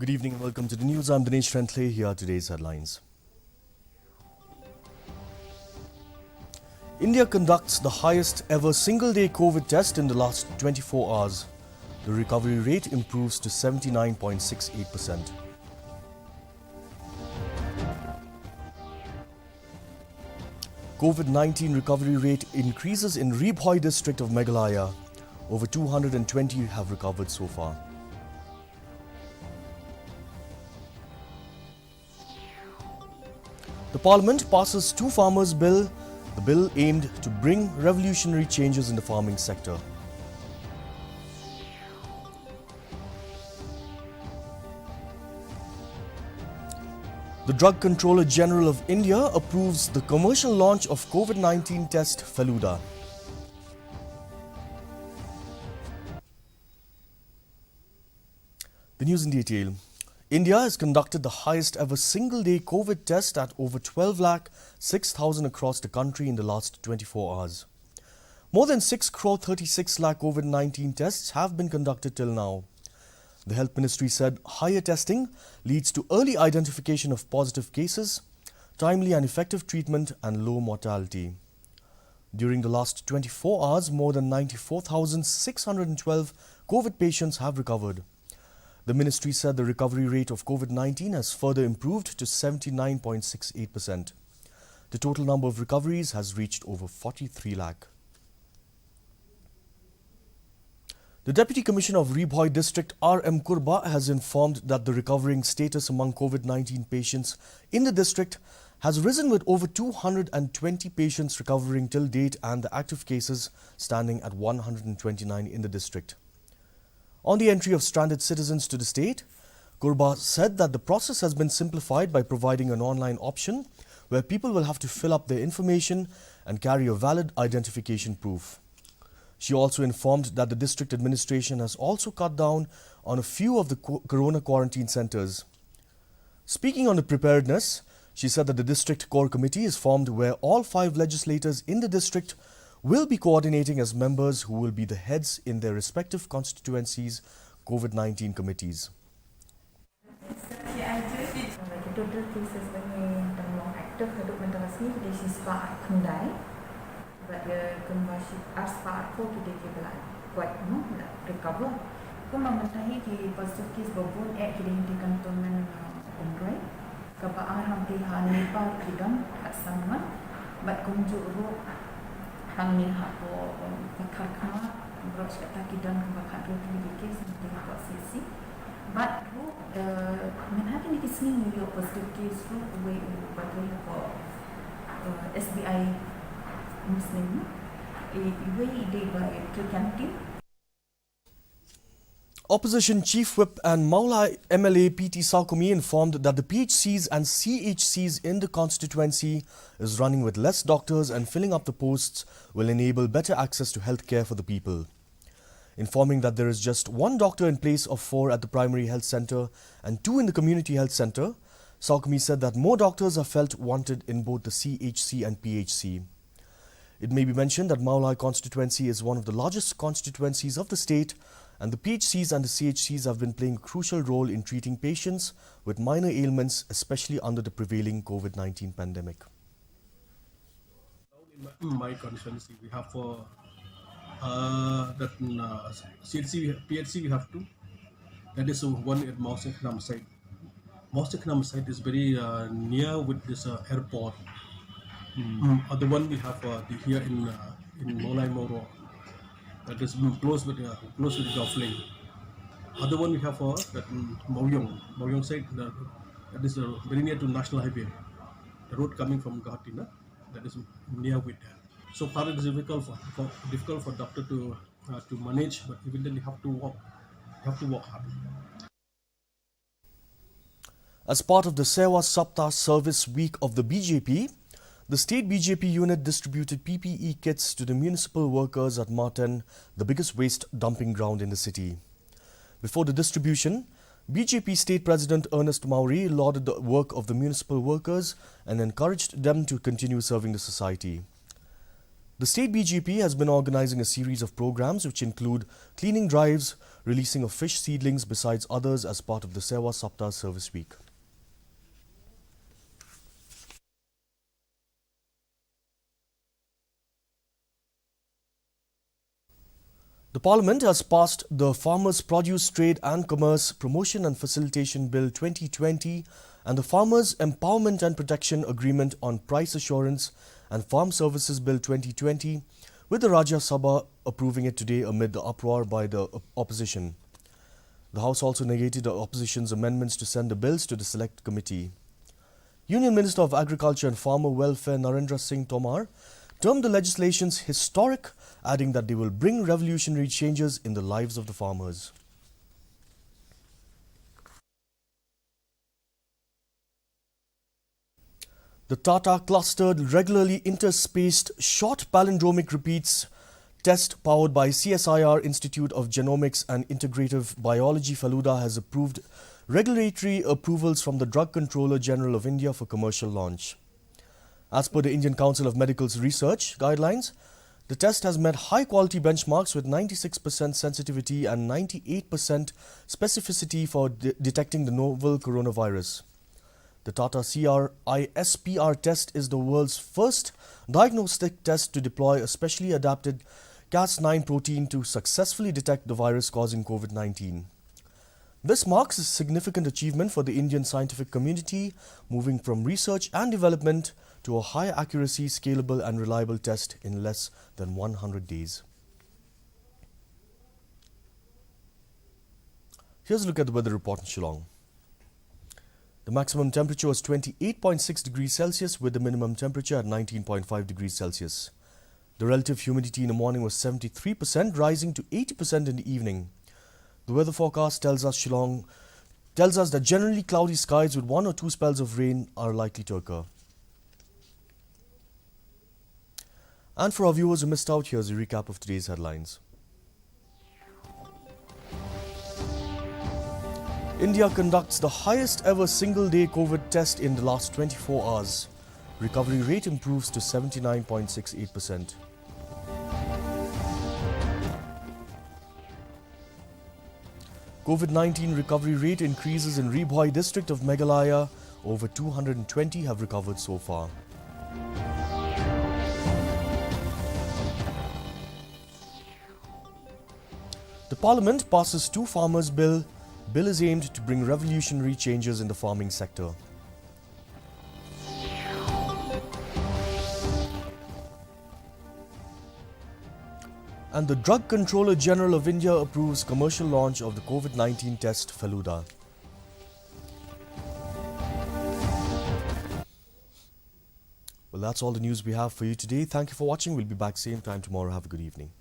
Good evening and welcome to the news. I'm Dinesh Rentle. Here are today's headlines. India conducts the highest ever single-day COVID test in the last 24 hours. The recovery rate improves to 79.68%. COVID-19 recovery rate increases in Rebhoi district of Meghalaya. Over 220 have recovered so far. The Parliament passes two farmers' bill. The bill aimed to bring revolutionary changes in the farming sector. The Drug Controller General of India approves the commercial launch of COVID-19 test Feluda. The news in detail. India has conducted the highest ever single-day COVID test at over 12,06,000 across the country in the last 24 hours. More than 6,36 lakh COVID-19 tests have been conducted till now. The Health Ministry said higher testing leads to early identification of positive cases, timely and effective treatment and low mortality. During the last 24 hours, more than 94,612 COVID patients have recovered. The ministry said the recovery rate of COVID-19 has further improved to 79.68%. The total number of recoveries has reached over 43 lakh. The Deputy Commissioner of Rebhoi District R.M. Kurba has informed that the recovering status among COVID-19 patients in the district has risen, with over 220 patients recovering till date and the active cases standing at 129 in the district. On the entry of stranded citizens to the state, Kurba said that the process has been simplified by providing an online option where people will have to fill up their information and carry a valid identification proof. She also informed that the district administration has also cut down on a few of the corona quarantine centres. Speaking on the preparedness, she said that the district core committee is formed where all 5 legislators in the district will be coordinating as members who will be the heads in their respective constituencies' COVID-19 committees. Total cases bagi terlalu aktif hidup menterasi di siswa kendai, bagi kembali aspa ko kita kita kuat recover. Kau memetahi di positif case babun kita di kantonmen Android, kebaan hampir Nepal kidam sama, bat kunjuk ro hang ni hapo bakal kama beros kata kidam bakal ro di case nanti buat sisi. But menhati ni kisni New York positive case ro we bateri ko SBI Muslim we they by canteen. Opposition Chief Whip and Mawlana MLA PT Saukumi informed that the PHCs and CHCs in the constituency is running with less doctors, and filling up the posts will enable better access to healthcare for the people. Informing that there is just 1 doctor in place of 4 at the primary health centre and 2 in the community health centre, Saukumi said that more doctors are felt wanted in both the CHC and PHC. It may be mentioned that Mawlana constituency is one of the largest constituencies of the state, and the PHCs and the CHCs have been playing a crucial role in treating patients with minor ailments, especially under the prevailing COVID-19 pandemic. In my constituency, we have CHC, PHC we have 2. That is one at Mawlana site. Mawlana site is very near with this airport. Other one we have here in Molai Moro. That is close with Goffling. Other one we have that Mawyong side. That is very near to National Highway. The road coming from Gatina, that is near with that. So far it is difficult for doctor to manage, but even then you have to walk hard. As part of the Sewa Saptah Service Week of the BJP, the state BJP unit distributed PPE kits to the municipal workers at Martin, the biggest waste dumping ground in the city. Before the distribution, BJP State President Ernest Mauri lauded the work of the municipal workers and encouraged them to continue serving the society. The state BGP has been organizing a series of programs which include cleaning drives, releasing of fish seedlings besides others as part of the Sewa Saptah Service Week. The Parliament has passed the Farmers' Produce Trade and Commerce Promotion and Facilitation Bill 2020 and the Farmers' Empowerment and Protection Agreement on Price Assurance and Farm Services Bill 2020, with the Rajya Sabha approving it today amid the uproar by the opposition. The House also negated the opposition's amendments to send the bills to the Select Committee. Union Minister of Agriculture and Farmer Welfare Narendra Singh Tomar termed the legislations historic, adding that they will bring revolutionary changes in the lives of the farmers. The Tata clustered, regularly interspaced, short palindromic repeats test powered by CSIR Institute of Genomics and Integrative Biology Faluda has approved regulatory approvals from the Drug Controller General of India for commercial launch. As per the Indian Council of Medical's research guidelines, the test has met high-quality benchmarks with 96% sensitivity and 98% specificity for detecting the novel coronavirus. The Tata CRISPR test is the world's first diagnostic test to deploy a specially adapted Cas9 protein to successfully detect the virus causing COVID-19. This marks a significant achievement for the Indian scientific community, moving from research and development to a high accuracy, scalable and reliable test in less than 100 days. Here's a look at the weather report in Shillong. The maximum temperature was 28.6 degrees Celsius with the minimum temperature at 19.5 degrees Celsius. The relative humidity in the morning was 73%, rising to 80% in the evening. The weather forecast tells us that generally cloudy skies with 1 or 2 spells of rain are likely to occur. And for our viewers who missed out, here's a recap of today's headlines. India conducts the highest ever single-day COVID test in the last 24 hours. Recovery rate improves to 79.68%. COVID-19 recovery rate increases in Ribhoi district of Meghalaya. Over 220 have recovered so far. The Parliament passes 2 Farmers' Bill. Bill is aimed to bring revolutionary changes in the farming sector. And the Drug Controller General of India approves commercial launch of the COVID-19 test Faluda. Well, that's all the news we have for you today. Thank you for watching. We'll be back same time tomorrow. Have a good evening.